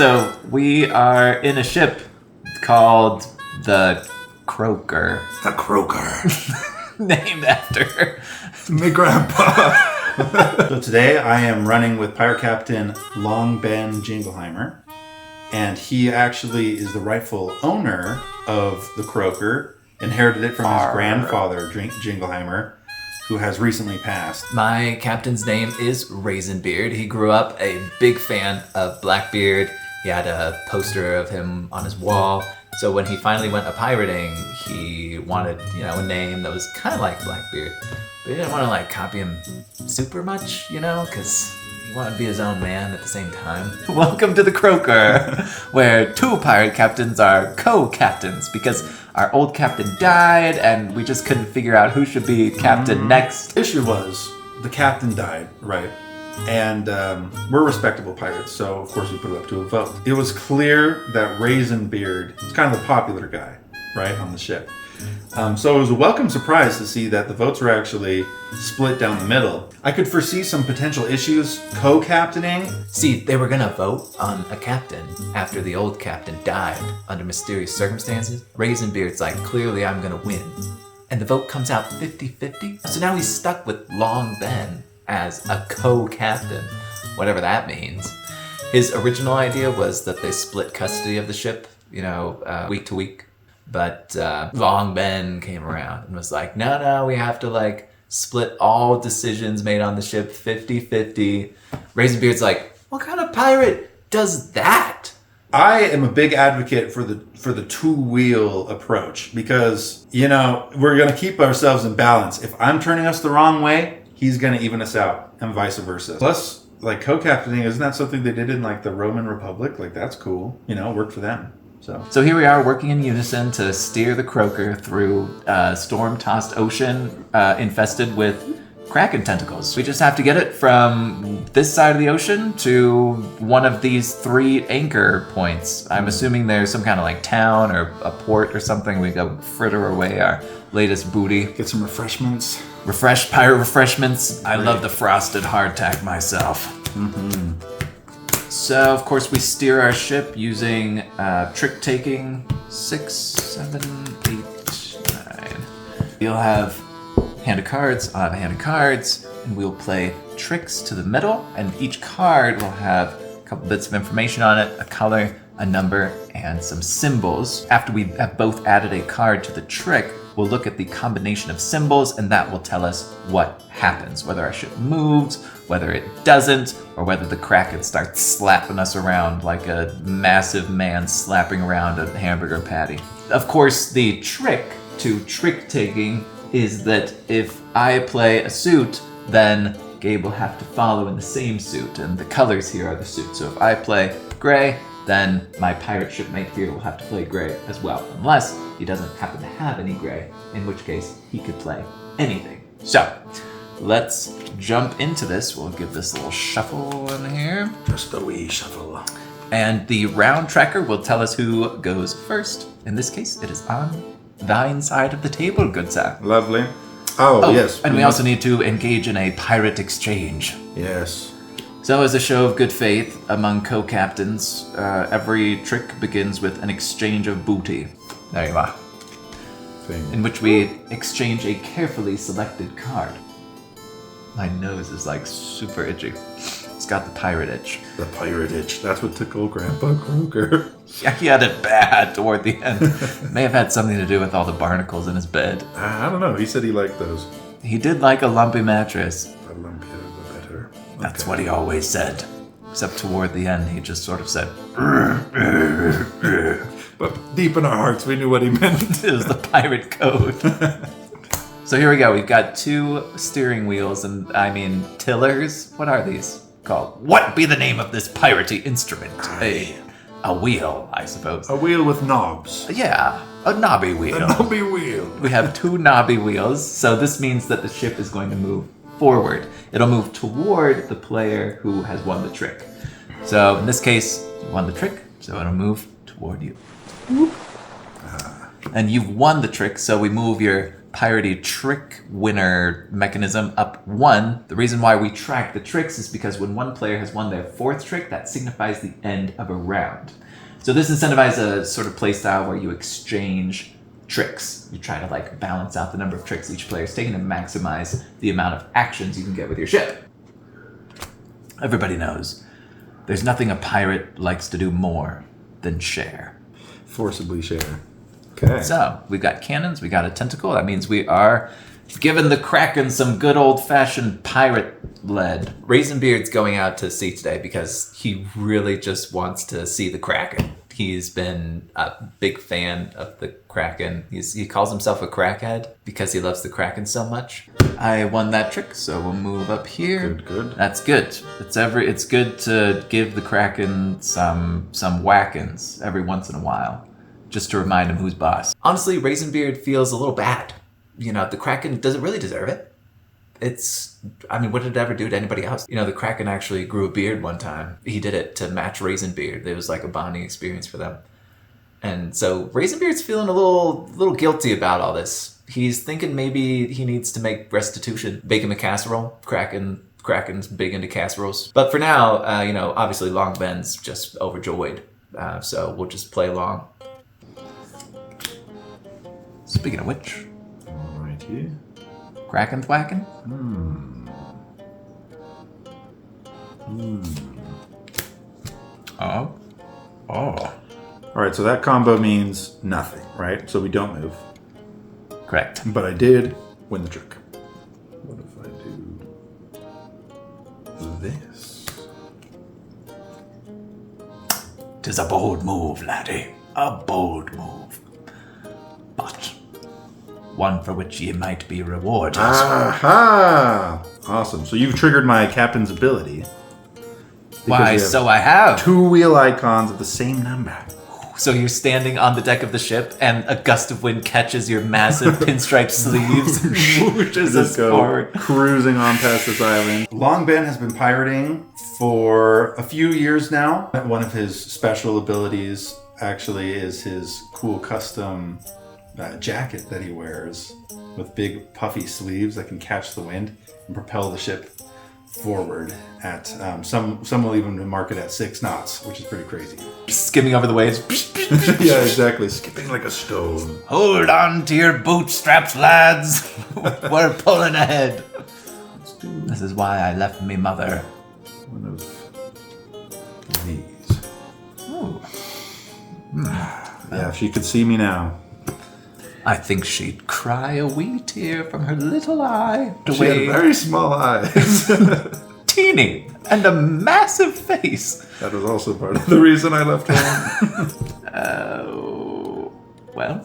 So we are in a ship called the Croaker. The Croaker. Named after me grandpa. So today I am running with Pirate Captain Long Ben Jingleheimer. And he actually is the rightful owner of the Croaker. Inherited it from his grandfather, Jingleheimer, who has recently passed. My captain's name is Raisinbeard. He grew up a big fan of Blackbeard. He had a poster of him on his wall. So when he finally went a-pirating, he wanted, a name that was kind of like Blackbeard. But he didn't want to, copy him super much, because he wanted to be his own man at the same time. Welcome to the Croaker, where two pirate captains are co-captains, because our old captain died, and we just couldn't figure out who should be captain next. The issue was, the captain died, right? And we're respectable pirates, so of course we put it up to a vote. It was clear that Raisinbeard is kind of the popular guy, right, on the ship. So it was a welcome surprise to see that the votes were actually split down the middle. I could foresee some potential issues co-captaining. See, they were gonna vote on a captain after the old captain died under mysterious circumstances. Raisinbeard's like, clearly I'm gonna win. And the vote comes out 50-50. So now he's stuck with Long Ben as a co-captain, whatever that means. His original idea was that they split custody of the ship, week to week. But Long Ben came around and was like, no, we have to split all decisions made on the ship 50-50. Raisinbeard's like, what kind of pirate does that? I am a big advocate for the two-wheel approach because, we're going to keep ourselves in balance. If I'm turning us the wrong way, he's going to even us out and vice versa. Plus, co-captaining, isn't that something they did in the Roman Republic? That's cool. Worked for them. So here we are working in unison to steer the Croaker through a storm-tossed ocean infested with Kraken tentacles. We just have to get it from this side of the ocean to one of these 3 anchor points. I'm assuming there's some kind of town or a port or something. We go fritter away our latest booty. Get some refreshments. Pirate refreshments. I love the frosted hardtack myself. Mm-hmm. So, of course, we steer our ship using trick-taking 6, 7, 8, 9. You'll have hand of cards, I'll have a hand of cards, and we'll play tricks to the middle, and each card will have a couple bits of information on it, a color, a number, and some symbols. After we have both added a card to the trick, we'll look at the combination of symbols, and that will tell us what happens, whether our ship moves, whether it doesn't, or whether the Kraken starts slapping us around like a massive man slapping around a hamburger patty. Of course, the trick to trick-taking is that if I play a suit, then Gabe will have to follow in the same suit, and the colors here are the suit. So if I play gray, then my pirate shipmate here will have to play gray as well, unless he doesn't happen to have any gray, in which case he could play anything. So, let's jump into this. We'll give this a little shuffle in here. Just a wee shuffle. And the round tracker will tell us who goes first. In this case, it is on thine side of the table, good sir. Lovely. Oh, yes. And we also need to engage in a pirate exchange. Yes. So as a show of good faith among co-captains, every trick begins with an exchange of booty. There you are. In which we exchange a carefully selected card. My nose is super itchy. It's got the pirate itch. The pirate itch. That's what took old Grandpa Croaker. Yeah, he had it bad toward the end. May have had something to do with all the barnacles in his bed. I don't know. He said he liked those. He did like a lumpy mattress. The lumpier, the better. Okay. That's what he always said. Except toward the end, he just sort of said... But deep in our hearts, we knew what he meant. It was the pirate code. So here we go. We've got 2 steering wheels and, tillers. What are these called? What be the name of this piratey instrument? A wheel, I suppose. A wheel with knobs. Yeah, a knobby wheel. A knobby wheel. We have 2 knobby wheels, so this means that the ship is going to move forward. It'll move toward the player who has won the trick. So in this case, you won the trick, so it'll move toward you. And you've won the trick, so we move your piratey trick winner mechanism up 1. The reason why we track the tricks is because when one player has won their 4th trick, that signifies the end of a round. So this incentivizes a sort of play style where you exchange tricks. You try to like balance out the number of tricks each player is taking to maximize the amount of actions you can get with your ship. Everybody knows there's nothing a pirate likes to do more than share. Forcibly share. Okay. So we've got cannons, we got a tentacle. That means we are giving the Kraken some good old-fashioned pirate lead. Raisinbeard's going out to sea today because he really just wants to see the Kraken. He's been a big fan of the Kraken. He calls himself a crackhead because he loves the Kraken so much. I won that trick, so we'll move up here. Good. That's good. It's good to give the Kraken some whackins every once in a while, just to remind him who's boss. Honestly, Raisinbeard feels a little bad. You know, the Kraken doesn't really deserve it. What did it ever do to anybody else? You know, the Kraken actually grew a beard one time. He did it to match Raisinbeard. It was like a bonding experience for them. And so Raisinbeard's feeling a little guilty about all this. He's thinking maybe he needs to make restitution, bake him a casserole. Kraken's big into casseroles. But for now, obviously Long Ben's just overjoyed. So we'll just play along. Speaking of which, right here. Kraken thwacking? Oh. All right, so that combo means nothing, right? So we don't move. Correct. But I did win the trick. What if I do this? 'Tis a bold move, laddie. A bold move. But one for which ye might be rewarded. Aha! Awesome. So you've triggered my captain's ability. Why, so I have. 2 wheel icons of the same number. So you're standing on the deck of the ship, and a gust of wind catches your massive pinstripe sleeves and whooshes us forward. Cruising on past this island. Long Ben has been pirating for a few years now. One of his special abilities actually is his cool custom jacket that he wears with big puffy sleeves that can catch the wind and propel the ship forward at some will even mark it at 6 knots, which is pretty crazy. Skimming over the waves. Yeah, exactly. Skipping like a stone. Hold on to your bootstraps, lads. We're pulling ahead. This is why I left me mother. One of these. Ooh. Yeah, if she could see me now. I think she'd cry a wee tear from her little eye. She had very small eyes. Teeny and a massive face. That was also part of the reason I left home. Well.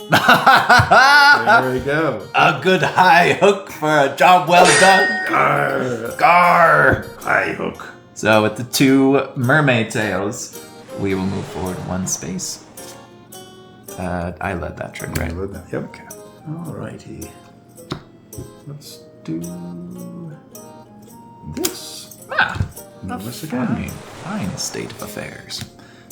There we go. A good high hook for a job well done. Garr. Garr. High hook. So with the 2 mermaid tails, we will move forward 1 space. I led that trick, right? Yep. Okay. Alrighty. Let's do this. Notice again. Fine state of affairs.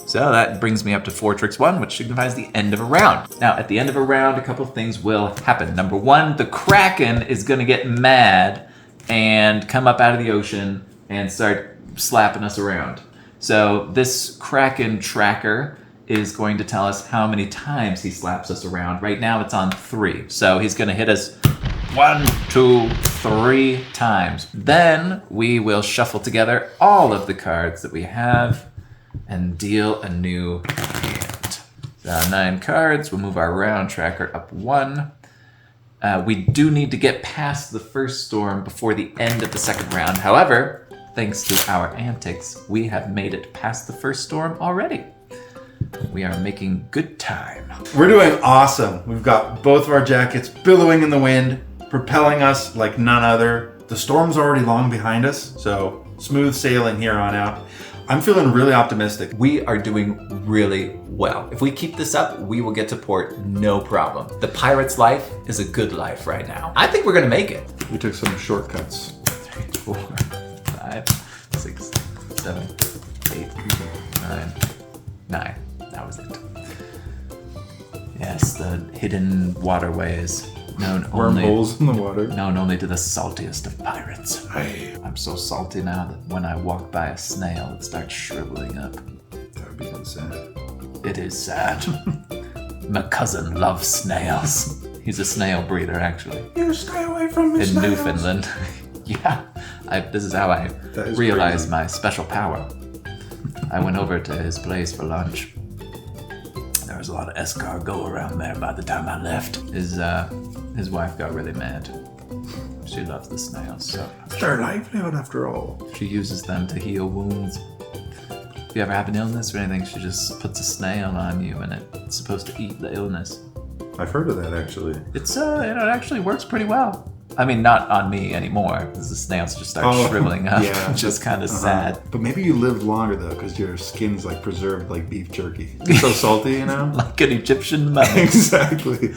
So that brings me up to 4 tricks 1, which signifies the end of a round. Now, at the end of a round, a couple of things will happen. Number 1, the Kraken is going to get mad and come up out of the ocean and start slapping us around. So this Kraken tracker is going to tell us how many times he slaps us around. Right now it's on 3. So he's going to hit us 1, 2, 3 times. Then we will shuffle together all of the cards that we have and deal a new hand. So 9 cards. We'll move our round tracker up 1. We do need to get past the first storm before the end of the second round. However, thanks to our antics, we have made it past the first storm already. We are making good time. We're doing awesome. We've got both of our jackets billowing in the wind, propelling us like none other. The storm's already long behind us, so smooth sailing here on out. I'm feeling really optimistic. We are doing really well. If we keep this up, we will get to port no problem. The pirate's life is a good life right now. I think we're gonna make it. We took some shortcuts. 3, 4, 5, 6, 7, 8, 9. That was it. Yes, the hidden waterways Wormholes in the water. known only to the saltiest of pirates. Aye. I'm so salty now that when I walk by a snail, it starts shriveling up. That would be sad. It is sad. My cousin loves snails. He's a snail breeder, actually, You stay away from me, in snails. Newfoundland. Yeah, this is how I That is realized crazy. my special power. I went over to his place for lunch. There was a lot of escargot around there by the time I left. His wife got really mad. She loves the snails, so It's their livelihood after all. she uses them to heal wounds. If you ever have an illness or anything, she just puts a snail on you and it's supposed to eat the illness. I've heard of that actually. It actually works pretty well. I mean, not on me anymore, because the snails just start shriveling up, which is kind of sad. But maybe you lived longer though, because your skin's like preserved like beef jerky. It's so salty, you know? Like an Egyptian mummy. Exactly.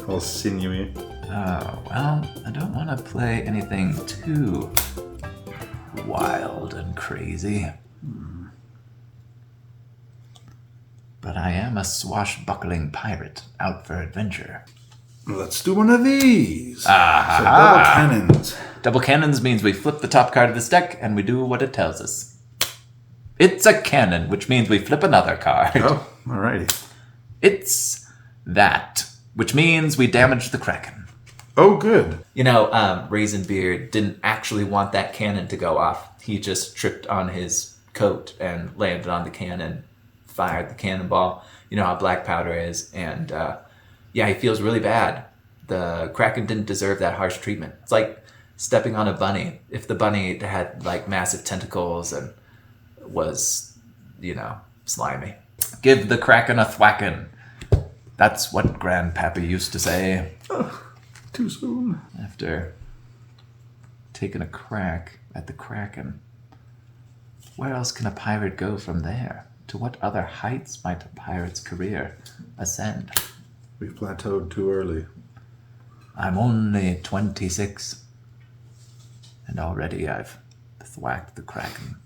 All sinewy. Oh, well, I don't want to play anything too wild and crazy. But I am a swashbuckling pirate out for adventure. Let's do one of these. So Ah, double cannons. double cannons means we flip the top card of this deck and we do what it tells us. It's a cannon, which means we flip another card. Oh, alrighty. It's that, which means we damage the Kraken. Oh, good. You know, Raisinbeard didn't actually want that cannon to go off. He just tripped on his coat and landed on the cannon, fired the cannonball. You know how black powder is, and yeah, he feels really bad. The Kraken didn't deserve that harsh treatment. It's like stepping on a bunny. If the bunny had like massive tentacles and was, you know, slimy. Give the Kraken a thwackin'. That's what Grandpappy used to say. Too soon. After taking a crack at the Kraken. Where else can a pirate go from there? To what other heights might a pirate's career ascend? We've plateaued too early. I'm only 26, and already I've thwacked the Kraken.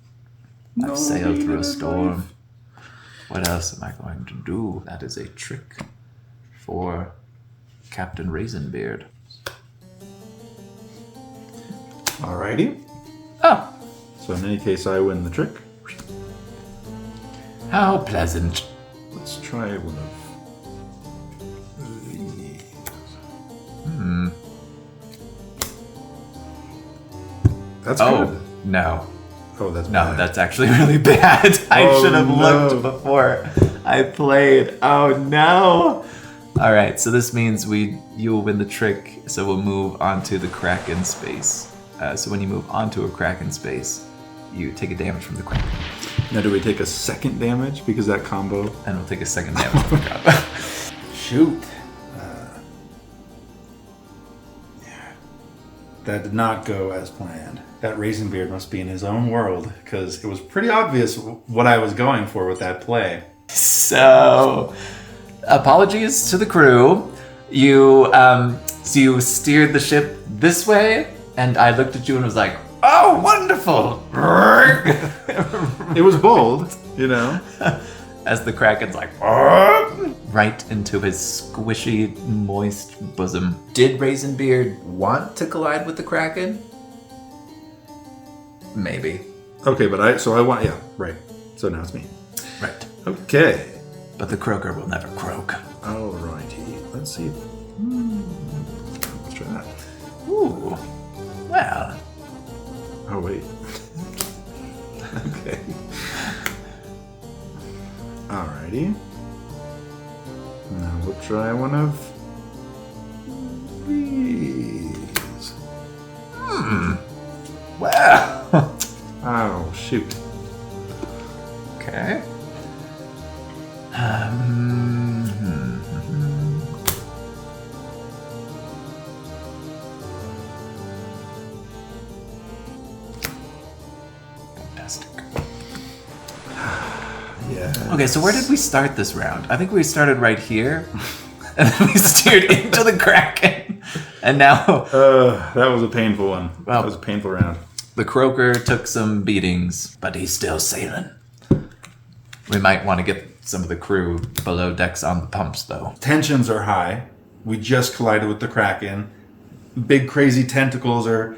I've sailed through a storm. What else am I going to do? That is a trick for Captain Raisinbeard. Alrighty. Oh, So in any case, I win the trick. how pleasant. Let's try one of these. That's Oh, good. no. Oh, that's No, bad. that's actually really bad. I Oh, should have no. looked before I played. Oh no. All right, so this means you will win the trick. So we'll move onto the Kraken space. So when you move onto a Kraken space, you take a damage from the Kraken, Now, do we take a second damage because that combo? and we'll take a second damage from the Kraken. Shoot. Yeah. That did not go as planned. That Raisinbeard must be in his own world because it was pretty obvious what I was going for with that play. So, apologies to the crew. You steered the ship this way, and I looked at you and was like, "Oh, wonderful!" It was bold, you know. As the Kraken's like, "Argh!" right into his squishy, moist bosom. Did Raisinbeard want to collide with the Kraken? Maybe. Okay, but I want, yeah, right. So now it's me. Right. Okay. But the croaker will never croak. Alrighty. Let's see. Let's try that. Ooh. Well. Oh, wait. Okay. Alrighty. Now we'll try one of these. Well. Oh, shoot. Okay. Fantastic. Yeah. Okay, so where did we start this round? I think we started right here, and then we steered into the Kraken, and now That was a painful one. Well- That was a painful round. the croaker took some beatings, but he's still sailing. We might want to get some of the crew below decks on the pumps, though. Tensions are high. We just collided with the Kraken. Big crazy tentacles are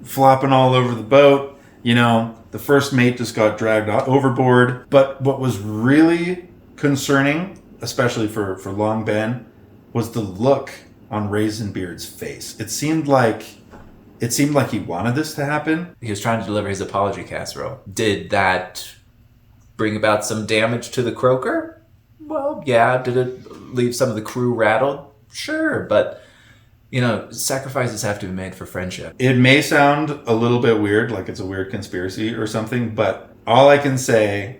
flopping all over the boat. You know, the first mate just got dragged overboard. But what was really concerning, especially for Long Ben, was the look on Raisinbeard's face. It seemed like he wanted this to happen. He was trying to deliver his apology casserole. Did that bring about some damage to the croaker? Well, yeah. Did it leave some of the crew rattled? Sure, but, you know, sacrifices have to be made for friendship. It may sound a little bit weird, like it's a weird conspiracy or something, but all I can say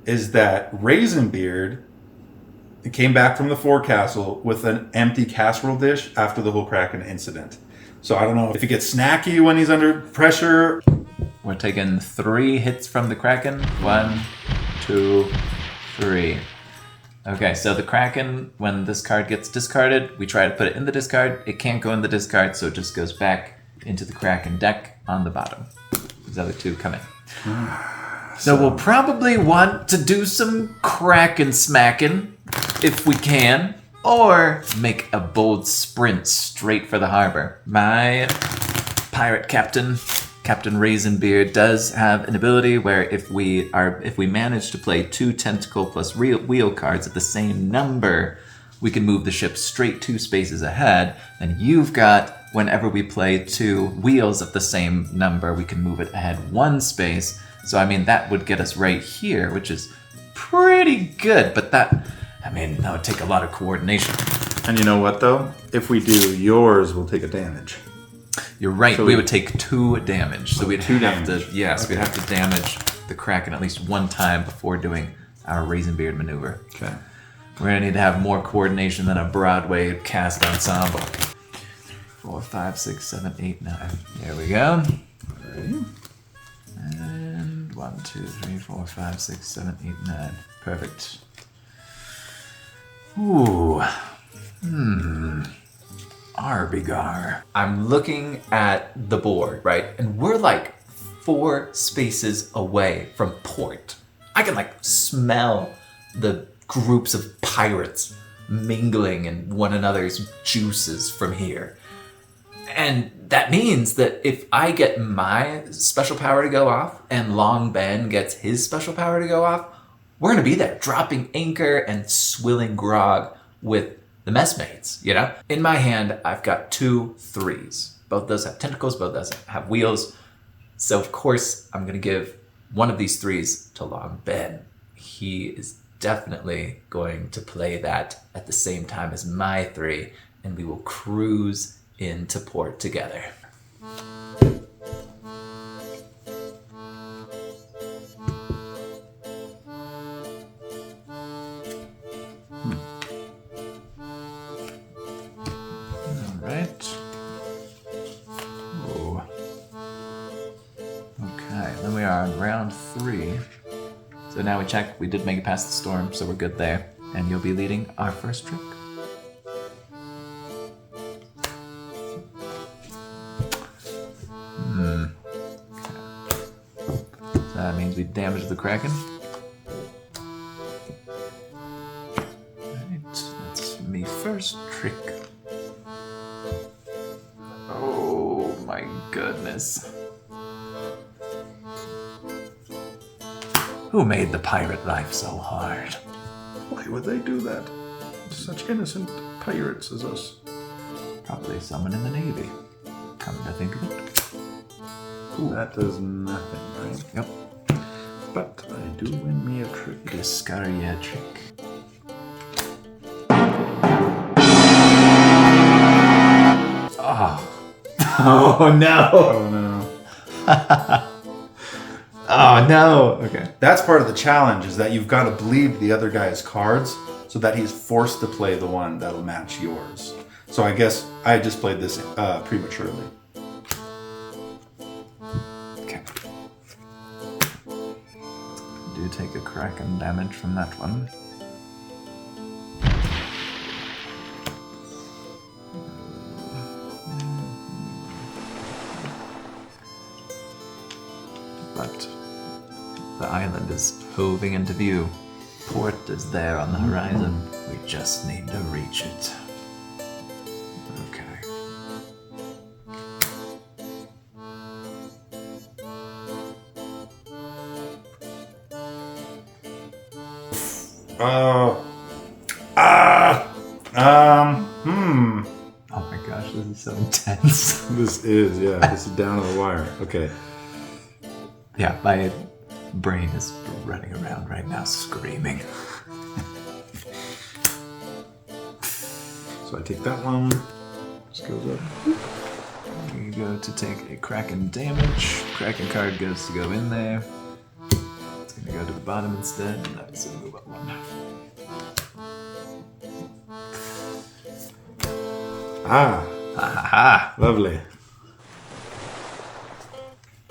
is that Raisinbeard came back from the forecastle with an empty casserole dish after the whole Kraken incident. So I don't know if he gets snacky when he's under pressure. We're taking 3 hits from the Kraken. 1, 2, 3. Okay, so the Kraken, when this card gets discarded, we try to put it in the discard. It can't go in the discard, so it just goes back into the Kraken deck on the bottom. These other 2 come in. So we'll probably want to do some Kraken smackin' if we can, or make a bold sprint straight for the harbor. My pirate captain, Captain Raisinbeard, does have an ability where if we manage to play 2 tentacle plus wheel cards at the same number, we can move the ship straight 2 spaces ahead. And you've got, whenever we play 2 wheels of the same number, we can move it ahead 1 space. So I mean, that would get us right here, which is pretty good, but that would take a lot of coordination. And you know what, though? If we do, yours will take a damage. You're right. So we would take 2 damage. So we'd have damage. to, yes, okay. We'd have to damage the Kraken at least 1 time before doing our Raisinbeard maneuver. Okay. We're going to need to have more coordination than a Broadway cast ensemble. 4, 5, 6, 7, 8, 9. There we go. Ready? And 1, 2, 3, 4, 5, 6, 7, 8, 9. Perfect. Ooh. Arbigar. I'm looking at the board, right? And we're like 4 spaces away from port. I can like smell the groups of pirates mingling in one another's juices from here. And that means that if I get my special power to go off and Long Ben gets his special power to go off, we're going to be there dropping anchor and swilling grog with the messmates, you know? In my hand, I've got 2 3s. Both those have tentacles, both those have wheels. So of course, I'm going to give one of these 3s to Long Ben. He is definitely going to play that at the same time as my 3, and we will cruise into port together. Alright. Ooh. Okay, then we are on round 3. So now we check, we did make it past the storm, so we're good there. And you'll be leading our first trick. That means we damage the Kraken. Alright, that's me first trick. Oh my goodness. Who made the pirate life so hard? Why would they do that? Such innocent pirates as us. Probably someone in the Navy. Come to think of it. Ooh. That does nothing, right? Yep. But I do win me a trick. Discovery a trick. Oh. Oh no. Oh no. Oh no. Okay. That's part of the challenge, is that you've got to bleed the other guy's cards so that he's forced to play the one that'll match yours. So I guess I just played this prematurely. Okay. Do take a Kraken damage from that one. But the island is hoving into view. Port is there on the horizon. We just need to reach it. Okay. Oh my gosh, this is so intense. This is down to the wire. Okay. Yeah, my brain is running around right now screaming. So I take that one. Just goes up. You go to take a Kraken damage. Kraken card goes to go in there. It's gonna go to the bottom instead, and that is a move up one. Ah. Ha ha ha! Lovely.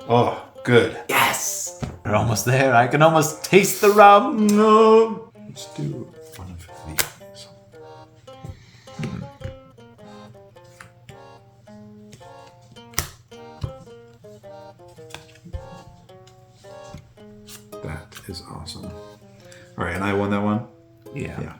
Oh, good. Yes! We're almost there. I can almost taste the rum. No. Let's do one of these. That is awesome. All right, and I won that one? Yeah.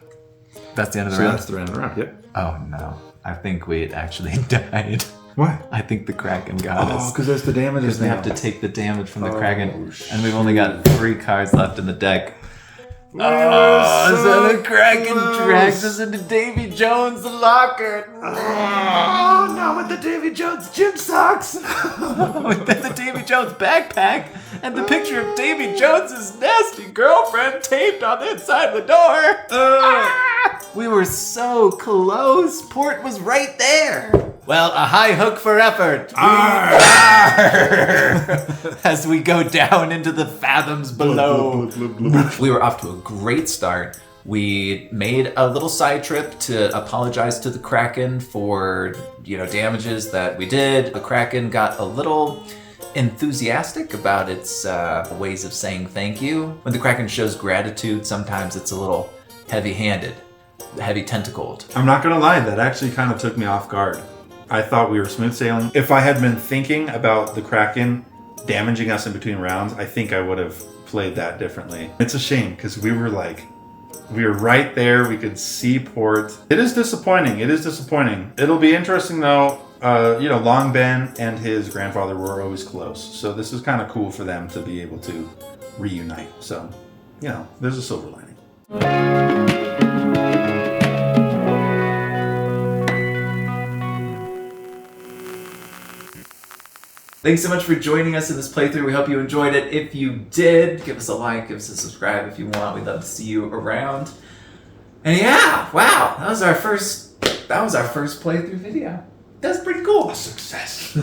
That's the end of the So round? that's the end of the round, yep. Oh no. I think we actually died. What? I think the Kraken got us. Oh, because that's the damage. Because we have to take the damage from the Kraken, and we've only got 3 cards left in the deck. So the Kraken drags us into Davy Jones' locker. Oh, not with the Davy Jones gym socks. With the Davy Jones backpack and the picture of Davy Jones' nasty girlfriend taped on the inside of the door. We were so close. Port was right there. Well, a high hook for effort. As we go down into the fathoms below. We were off to a great start. We made a little side trip to apologize to the Kraken for, damages that we did. The Kraken got a little enthusiastic about its ways of saying thank you. When the Kraken shows gratitude, sometimes it's a little heavy-handed, heavy-tentacled. I'm not going to lie, that actually kind of took me off guard. I thought we were smooth sailing. If I had been thinking about the Kraken damaging us in between rounds, I think I would have played that differently. It's a shame because we were right there. We could see port. It is disappointing. It'll be interesting though. Long Ben and his grandfather were always close. So this is kind of cool for them to be able to reunite. So, there's a silver lining. Thanks so much for joining us in this playthrough. We hope you enjoyed it. If you did, give us a like, give us a subscribe if you want. We'd love to see you around. And yeah, wow, that was our first playthrough video. That's pretty cool. A success.